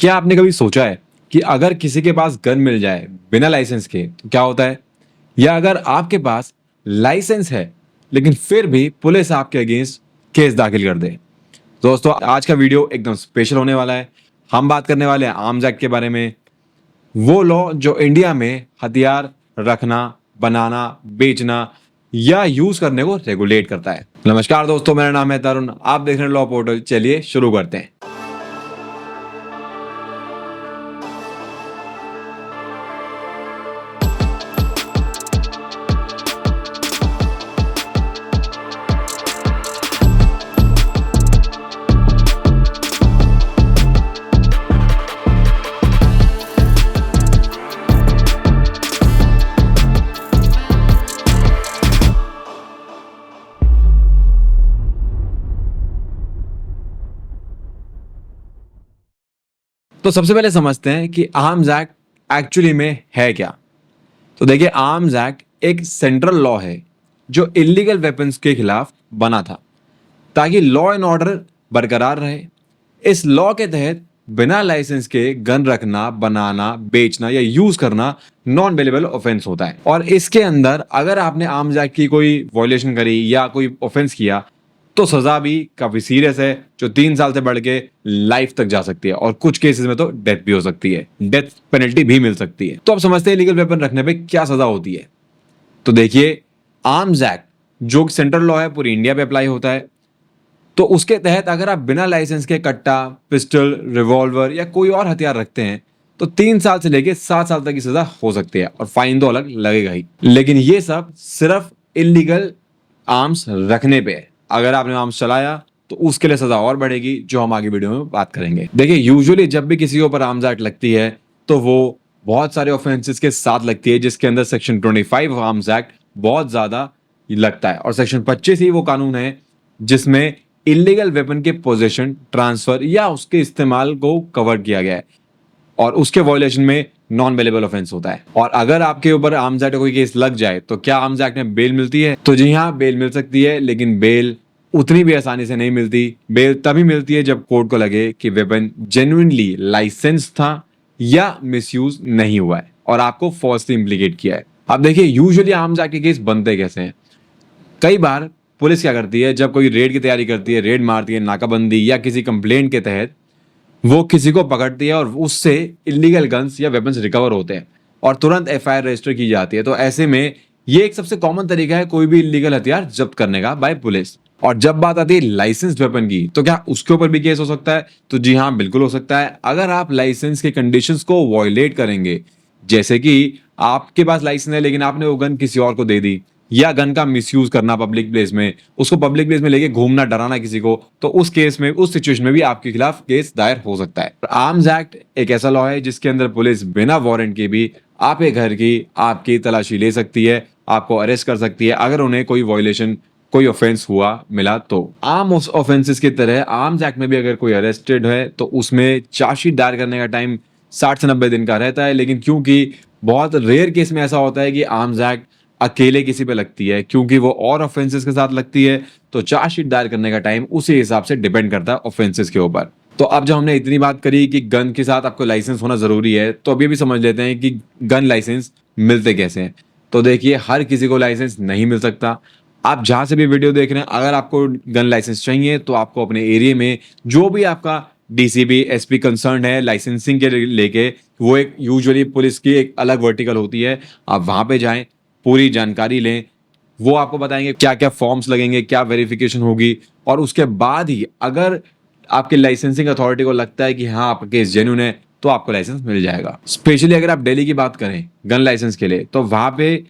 क्या आपने कभी सोचा है कि अगर किसी के पास गन मिल जाए बिना लाइसेंस के तो क्या होता है? या अगर आपके पास लाइसेंस है लेकिन फिर भी पुलिस आपके अगेंस्ट केस दाखिल कर दे? दोस्तों, आज का वीडियो एकदम स्पेशल होने वाला है। हम बात करने वाले हैं आर्म्स एक्ट के बारे में, वो लॉ जो इंडिया में हथियार रखना, बनाना, बेचना या यूज करने को रेगुलेट करता है। नमस्कार दोस्तों, मेरा नाम है तरुण, आप देख रहे हैं लॉ पोर्टल। चलिए शुरू करते हैं। तो सबसे पहले समझते हैं कि आर्म्स एक्ट एक्चुअली में है क्या। तो देखिए, आर्म्स एक्ट एक सेंट्रल लॉ है जो इलीगल वेपन्स के खिलाफ बना था ताकि लॉ एंड ऑर्डर बरकरार रहे। इस लॉ के तहत बिना लाइसेंस के गन रखना, बनाना, बेचना या यूज करना नॉन बेलेबल ऑफेंस होता है। और इसके अंदर अगर आपने आर्म्स एक्ट की कोई वायलेशन करी या कोई ऑफेंस किया तो सजा भी काफी सीरियस है, जो 3 साल से बढ़ के लाइफ तक जा सकती है और कुछ केसेस में तो डेथ भी हो सकती है, डेथ पेनल्टी भी मिल सकती है। तो अब समझते हैं लीगल वेपन रखने पे क्या सजा होती है। तो देखिए, आर्म्स एक्ट जो सेंट्रल लॉ है पूरी इंडिया पे अप्लाई होता है। तो उसके तहत अगर आप बिना लाइसेंस के कट्टा, पिस्टल, रिवॉल्वर या कोई और हथियार रखते हैं तो 3 साल से लेके 7 साल तक की सजा हो सकती है और फाइन तो अलग लगेगा ही। लेकिन ये सब सिर्फ इलीगल आर्म्स रखने पे है। अगर आपने आर्म्स चलाया तो उसके लिए सजा और बढ़ेगी, जो हम आगे वीडियो में बात करेंगे। देखिए, यूजुअली जब भी किसी के ऊपर आर्म्स एक्ट लगती है तो वो बहुत सारे ऑफेंसेस के साथ लगती है, जिसके अंदर सेक्शन 25 आर्म्स एक्ट बहुत ज्यादा लगता है। और सेक्शन 25 ही वो कानून है जिसमें इलीगल वेपन के पोजेशन, ट्रांसफर या उसके इस्तेमाल को कवर किया गया है और उसके वायलेशन में नॉन बेलेबल ऑफेंस होता है। और अगर आपके ऊपर आर्म्स एक्ट कोई केस लग जाए तो क्या आर्म्स एक्ट में बेल मिलती है? तो जी हाँ, बेल मिल सकती है, लेकिन बेल उतनी भी आसानी से नहीं मिलती। बेल तभी मिलती है जब कोर्ट को लगे कि वेपन जेन्युइनली लाइसेंस था या मिसयूज नहीं हुआ है और आपको फॉल्सली इम्प्लीकेट किया है। अब देखिए, यूजुअली आर्म्स एक्ट के केस बनते कैसे हैं। कई बार पुलिस क्या करती है, जब कोई रेड की तैयारी करती है, रेड मारती है, नाकाबंदी या किसी कंप्लेंट के तहत वो किसी को पकड़ती है और उससे इलीगल गन्स या वेपन्स रिकवर होते हैं और तुरंत एफआईआर रजिस्टर की जाती है। तो ऐसे में ये एक सबसे कॉमन तरीका है कोई भी इलीगल हथियार जब्त करने का बाय पुलिस। और जब बात आती है लाइसेंस वेपन की, तो क्या उसके ऊपर भी केस हो सकता है? तो जी हाँ, बिल्कुल हो सकता है। अगर आप लाइसेंस के कंडीशंस को वॉयलेट करेंगे, जैसे कि आपके पास लाइसेंस है लेकिन आपने वो गन किसी और को दे दी, या गन का मिसयूज करना पब्लिक प्लेस में, उसको पब्लिक प्लेस में लेके घूमना, डराना किसी को, तो उस केस में, उस सिचुएशन में भी आपके खिलाफ केस दायर हो सकता है। आर्म्स एक्ट एक ऐसा लॉ है जिसके अंदर पुलिस बिना वारंट के भी आपके घर की, आपकी तलाशी ले सकती है, आपको अरेस्ट कर सकती है अगर उन्हें कोई वायलेशन, कोई ऑफेंस हुआ मिला तो। आर्म ऑफेंसेस की तरह आर्म्स एक्ट में भी अगर कोई अरेस्टेड है तो उसमें चार्जशीट दायर करने का टाइम 60 से 90 दिन का रहता है। लेकिन क्योंकि बहुत रेयर केस में ऐसा होता है कि आर्म्स एक्ट अकेले किसी पे लगती है, क्योंकि वो और ऑफेंसेस के साथ लगती है, तो चार्जशीट दायर करने का टाइम उसी हिसाब से डिपेंड करता है ऑफेंसेस के ऊपर। तो अब जब हमने इतनी बात करी कि गन के साथ आपको लाइसेंस होना जरूरी है, तो अभी भी समझ लेते हैं कि गन लाइसेंस मिलते कैसे हैं। तो देखिए, हर किसी को लाइसेंस नहीं मिल सकता। आप जहां से भी वीडियो देख रहे हैं, अगर आपको गन लाइसेंस चाहिए तो आपको अपने एरिया में जो भी आपका डीसीपी, एसपी कंसर्न है लाइसेंसिंग के लेके, वो एक यूजुअली पुलिस की एक अलग वर्टिकल होती है, आप वहां पे जाएं, पूरी जानकारी लें। वो आपको बताएंगे क्या क्या फॉर्म्स लगेंगे, क्या वेरिफिकेशन होगी, और उसके बाद ही अगर आपके लाइसेंसिंग अथॉरिटी को लगता है कि हाँ आपका केस जेन्युइन है तो आपको लाइसेंस मिल जाएगा। स्पेशली अगर आप दिल्ली की बात करें गन लाइसेंस के लिए, तो वहां पे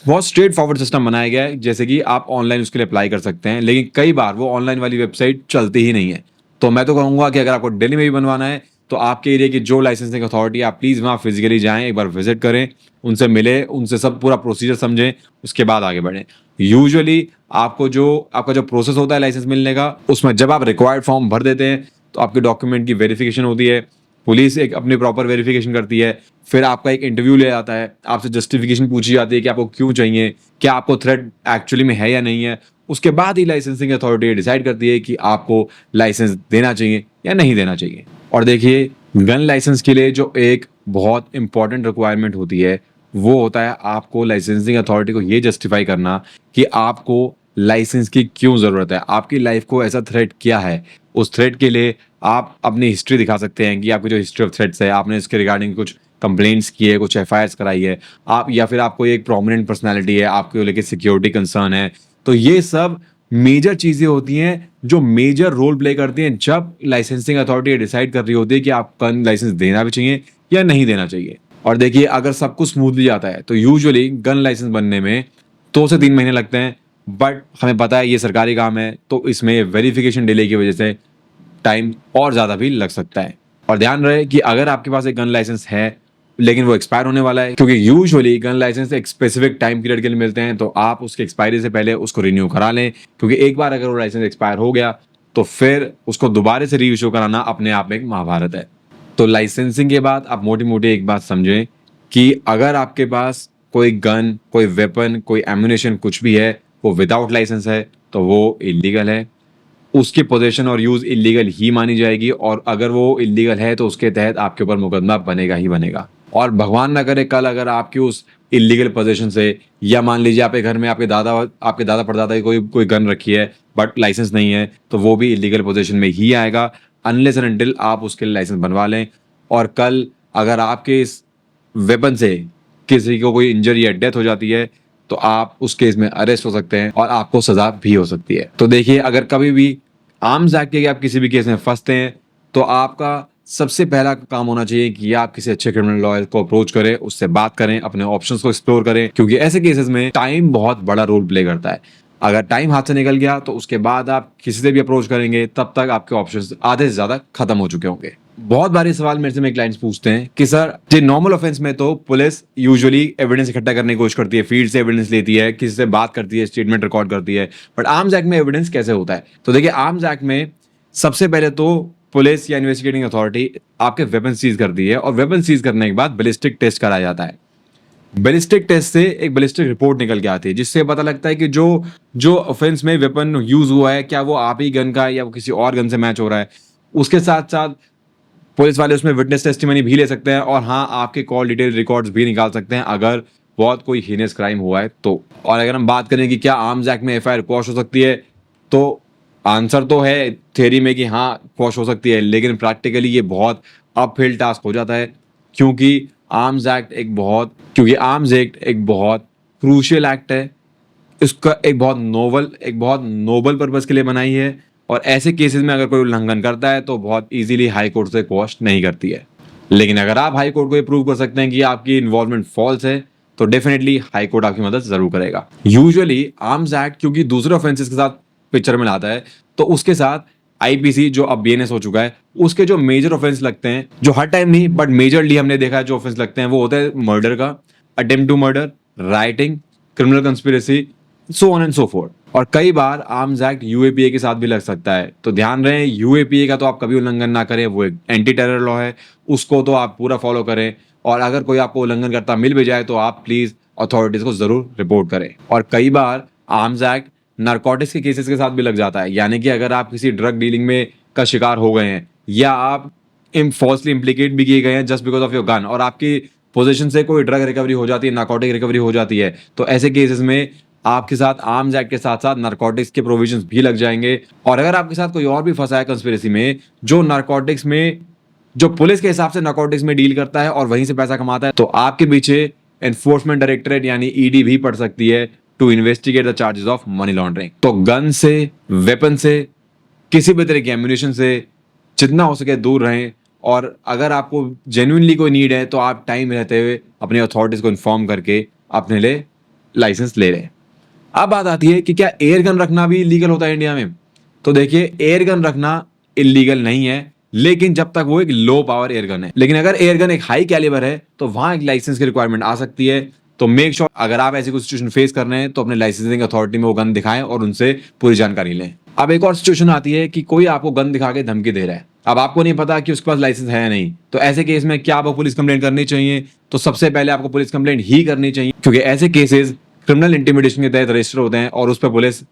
बहुत स्ट्रेट फॉरवर्ड सिस्टम बनाया गया है, जैसे कि आप ऑनलाइन उसके लिए अप्लाई कर सकते हैं। लेकिन कई बार वो ऑनलाइन वाली वेबसाइट चलती ही नहीं है। तो मैं तो कहूंगा कि अगर आपको दिल्ली में भी बनवाना है तो आपके एरिया की जो लाइसेंसिंग अथॉरिटी है, आप प्लीज वहां फिजिकली जाएं, एक बार विजिट करें, उनसे मिले, उनसे सब पूरा प्रोसीजर समझें, उसके बाद आगे बढ़ें। यूजुअली आपको जो आपका जो प्रोसेस होता है लाइसेंस मिलने का, उसमें जब आप रिक्वायर्ड फॉर्म भर देते हैं तो आपके डॉक्यूमेंट की वेरिफिकेशन होती है, पुलिस एक अपनी प्रॉपर वेरिफिकेशन करती है, फिर आपका एक इंटरव्यू ले आता है, आपसे जस्टिफिकेशन पूछी जाती है कि आपको क्यों चाहिए, क्या आपको थ्रेट एक्चुअली में है या नहीं है। उसके बाद ही लाइसेंसिंग अथॉरिटी डिसाइड करती है कि आपको लाइसेंस देना चाहिए या नहीं देना चाहिए। और देखिए, गन लाइसेंस के लिए जो एक बहुत इंपॉर्टेंट रिक्वायरमेंट होती है वो होता है आपको लाइसेंसिंग अथॉरिटी को ये जस्टिफाई करना कि आपको लाइसेंस की क्यों ज़रूरत है, आपकी लाइफ को ऐसा थ्रेट क्या है। उस थ्रेट के लिए आप अपनी हिस्ट्री दिखा सकते हैं कि आपकी जो हिस्ट्री ऑफ थ्रेट्स है, आपने इसके रिगार्डिंग कुछ कंप्लेंट्स की है, कुछ एफआईआर कराई है आप, या फिर आपको एक प्रोमिनेंट पर्सनैलिटी है, आपको लेके सिक्योरिटी कंसर्न है। तो ये सब मेजर चीज़ें होती हैं जो मेजर रोल प्ले करती हैं जब लाइसेंसिंग अथॉरिटी डिसाइड कर रही होती है कि आपका लाइसेंस देना भी चाहिए या नहीं देना चाहिए। और देखिए, अगर सब कुछ स्मूथली जाता है तो यूजुअली गन लाइसेंस बनने में 2 से 3 महीने लगते हैं, बट हमें पता है ये सरकारी काम है तो इसमें वेरिफिकेशन डिले की वजह से टाइम और ज़्यादा भी लग सकता है। और ध्यान रहे कि अगर आपके पास एक गन लाइसेंस है लेकिन वो एक्सपायर होने वाला है, क्योंकि यूजुअली गन लाइसेंस एक स्पेसिफिक टाइम पीरियड के लिए मिलते हैं, तो आप उसके एक्सपायरी से पहले उसको रिन्यू करा लें, क्योंकि एक बार अगर वो लाइसेंस एक्सपायर हो गया तो फिर उसको दोबारा से री इशू कराना अपने आप में एक महाभारत है। तो लाइसेंसिंग के बाद आप मोटी मोटी एक बात समझें कि अगर आपके पास कोई गन, कोई वेपन, कोई एम्यूनेशन कुछ भी है वो विदाउट लाइसेंस है तो वो इलीगल है, उसकी पोजेशन और यूज इलीगल ही मानी जाएगी, और अगर वो इलीगल है तो उसके तहत आपके ऊपर मुकदमा बनेगा ही बनेगा। और भगवान ना करे कल अगर आपकी उस इलीगल पोजेशन से, या मान लीजिए आपके घर में आपके दादा परदादा की कोई कोई गन रखी है बट लाइसेंस नहीं है, तो वो भी इलीगल पोजेशन में ही आएगा अनलेस एंड अनटिल आप उसके लिए लाइसेंस बनवा लें। और कल अगर आपके इस वेपन से किसी को कोई इंजरी या डेथ हो जाती है तो आप उस केस में अरेस्ट हो सकते हैं और आपको सजा भी हो सकती है। तो देखिए, अगर कभी भी आर्म्स एक्ट के आप किसी भी केस में फंसते हैं तो आपका सबसे पहला काम होना चाहिए कि आप किसी अच्छे क्रिमिनल लॉयर को अप्रोच करें, उससे बात करें, अपने ऑप्शंस को एक्सप्लोर करें, क्योंकि ऐसे केसेस में टाइम बहुत बड़ा रोल प्ले करता है। अगर टाइम हाथ से निकल गया तो उसके बाद आप किसी से भी अप्रोच करेंगे तब तक आपके ऑप्शंस आधे से ज्यादा खत्म हो चुके होंगे। बहुत बारी सवाल मेरे से मेरे क्लाइंट्स पूछते हैं कि सर जी, नॉर्मल ऑफेंस में तो पुलिस यूजुअली एविडेंस इकट्ठा करने की कोशिश करती है, फील्ड से एविडेंस लेती है, किसी से बात करती है, स्टेटमेंट रिकॉर्ड करती है, बट आर्म्स एक्ट में एविडेंस कैसे होता है? तो देखिए, आर्म्स एक्ट में सबसे पहले तो पुलिस या इन्वेस्टिगेटिंग अथॉरिटी आपके वेपन सीज करती है, और वेपन सीज करने के बाद बैलिस्टिक टेस्ट कराया जाता है। बैलिस्टिक टेस्ट से एक बैलिस्टिक रिपोर्ट निकल के आती है जिससे पता लगता है कि जो जो ऑफेंस में वेपन यूज हुआ है क्या वो आप ही गन का है या वो किसी और गन से मैच हो रहा है। उसके साथ साथ पुलिस वाले उसमें विटनेस टेस्टिमनी भी ले सकते हैं, और हाँ, आपके कॉल डिटेल रिकॉर्ड्स भी निकाल सकते हैं अगर बहुत कोई हीनियस क्राइम हुआ है तो। और अगर हम बात करें कि क्या आर्म्स एक्ट में एफआईआर क्वॉश हो सकती है, तो आंसर तो है थ्योरी में कि हाँ क्वॉश हो सकती है, लेकिन प्रैक्टिकली ये बहुत अपहिल टास्क हो जाता है, क्योंकि आर्म्स एक्ट एक बहुत क्रूशियल एक्ट है। इसका एक बहुत नोबल पर्पस के लिए बनाई है, और ऐसे केसेस में अगर कोई उल्लंघन करता है तो बहुत इजीली हाई कोर्ट से क्वॉश नहीं करती है। लेकिन अगर आप हाई कोर्ट को ये प्रूव कर सकते हैं कि आपकी इन्वॉल्वमेंट फॉल्स है तो डेफिनेटली हाई कोर्ट आपकी मदद जरूर करेगा। यूजुअली आर्म्स एक्ट क्योंकि दूसरे ऑफेंसेस के साथ पिक्चर में लाता है, तो उसके साथ आईपीसी जो अब बीएनएस हो चुका है, उसके जो मेजर ऑफेंस लगते हैं, जो हर टाइम नहीं बट मेजरली हमने देखा है जो ऑफेंस लगते हैं, वो होता है मर्डर का, attempt to murder, rioting, criminal conspiracy, so on and so forth. और कई बार आर्म्स एक्ट यूएपीए के साथ भी लग सकता है, तो ध्यान रहे यूएपीए का तो आप कभी उल्लंघन ना करें, वो एक एंटी टेरर लॉ है, उसको तो आप पूरा फॉलो करें। और अगर कोई आपको उल्लंघन करता मिल भी जाए तो आप प्लीज अथॉरिटीज को जरूर रिपोर्ट करें। और कई बार आर्म्स एक्ट नारकोटिक्स के केसेस के साथ भी लग जाता है, यानी कि अगर आप किसी ड्रग डीलिंग में का शिकार हो गए हैं या आप फॉल्सली इम्प्लीकेट भी किए गए हैं just because of your gun, और आपकी पोजीशन से कोई ड्रग रिकवरी हो जाती है, नारकोटिक रिकवरी हो जाती है, तो ऐसे केसेस में आपके साथ आर्म्स एक्ट के साथ साथ नारकोटिक्स के प्रोविजंस भी लग जाएंगे। और अगर आपके साथ कोई और भी फंसा है कंस्पिरेसी में जो नारकोटिक्स में, जो पुलिस के हिसाब से नारकोटिक्स में डील करता है और वहीं से पैसा कमाता है, तो आपके पीछे एनफोर्समेंट डायरेक्टरेट यानी ईडी भी पड़ सकती है to investigate the charges of money laundering. तो गन से, वेपन से, किसी भी तरह की एम्यूनिशन से जितना हो सके दूर रहें, और अगर आपको जेन्युइनली कोई नीड है तो आप टाइम रहते हुए अपनी अथॉरिटीज को इन्फॉर्म करके अपने लिए लाइसेंस ले लें। अब बात आती है कि क्या एयर गन रखना भी इलीगल होता है इंडिया में? तो देखिए, एयर गन रखना इलीगल नहीं है, लेकिन जब तक वो एक लो पावर एयर गन है। लेकिन अगर एयर गन एक हाई कैलिबर है तो वहां एक लाइसेंस की रिक्वायरमेंट आ सकती है। तो मेक श्योर अगर आप ऐसी कोई सिचुएशन फेस कर रहे हैं तो अपने लाइसेंसिंग अथॉरिटी में वो गन दिखाएं और उनसे पूरी जानकारी लें। अब एक और सिचुएशन आती है कि कोई आपको गन दिखा के धमकी दे रहा है, अब आपको नहीं पता कि उसके पास लाइसेंस है या नहीं, तो ऐसे केस में क्या आपको पुलिस कंप्लेंट करनी चाहिए? तो सबसे पहले आपको पुलिस कंप्लेंट ही करनी चाहिए, क्योंकि ऐसे केसेस क्रिमिनल इंटिमिडेशन के तहत रजिस्टर होते हैं और उस पर पुलिस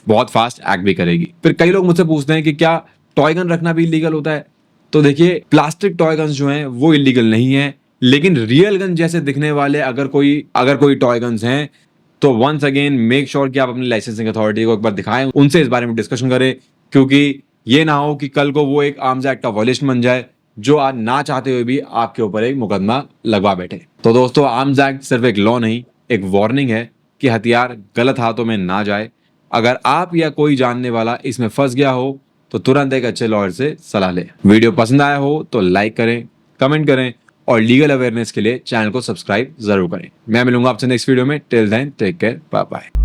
बहुत फास्ट एक्ट भी करेगी। फिर कई लोग मुझसे पूछते हैं कि क्या टॉय गन रखना भी इलीगल होता है? तो देखिए प्लास्टिक टॉय गन्स जो हैं वो इलीगल नहीं है, लेकिन रियल गन जैसे दिखने वाले अगर कोई टॉय गन्स हैं तो वंस अगेन मेक श्योर कि आप अपनी लाइसेंसिंग अथॉरिटी को एक बार दिखाएं, उनसे इस बारे में डिस्कशन करें, क्योंकि ये ना हो कि कल को वो एक आर्म्स एक्ट का वॉयलेशन बन जाए जो आज ना चाहते हुए भी आपके ऊपर एक मुकदमा लगवा बैठे। तो दोस्तों आर्म्स एक्ट सिर्फ एक लॉ नहीं, एक वार्निंग है कि हथियार गलत हाथों में ना जाए। अगर आप या कोई जानने वाला इसमें फंस गया हो तो तुरंत एक अच्छे लॉयर से सलाह लें। वीडियो पसंद आया हो तो लाइक करें, कमेंट करें और लीगल अवेयरनेस के लिए चैनल को सब्सक्राइब जरूर करें। मैं मिलूंगा आपसे नेक्स्ट वीडियो में। Till then take care, bye bye.